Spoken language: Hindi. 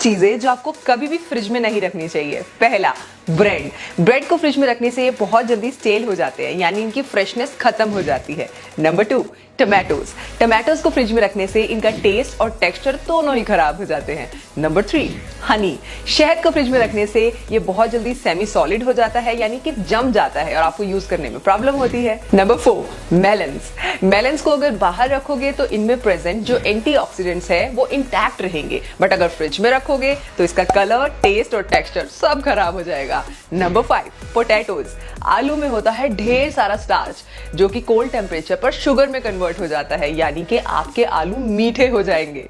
चीजें जो आपको कभी भी फ्रिज में नहीं रखनी चाहिए। पहला, ब्रेड को फ्रिज में रखने से ये बहुत जल्दी स्टेल हो जाते हैं, यानी इनकी फ्रेशनेस खत्म हो जाती है। नंबर 2, टमाटोज को फ्रिज में रखने से इनका टेस्ट और टेक्सचर दोनों ही खराब हो जाते हैं। नंबर 3, हनी, शहद को फ्रिज में रखने से ये बहुत जल्दी सेमी सॉलिड हो जाता है, यानी कि जम जाता है और आपको यूज करने में प्रॉब्लम होती है। नंबर 4, मेलन्स को अगर बाहर रखोगे तो इनमें प्रेजेंट जो एंटीऑक्सीडेंट्स है वो इंटैक्ट रहेंगे, बट अगर फ्रिज में रखोगे तो इसका कलर, टेस्ट और टेक्सचर सब खराब हो जाएगा। नंबर 5, पोटैटोज, आलू में होता है ढेर सारा स्टार्च जो कि कोल्ड टेम्परेचर पर शुगर में कन्वर्ट हो जाता है, यानी कि आपके आलू मीठे हो जाएंगे।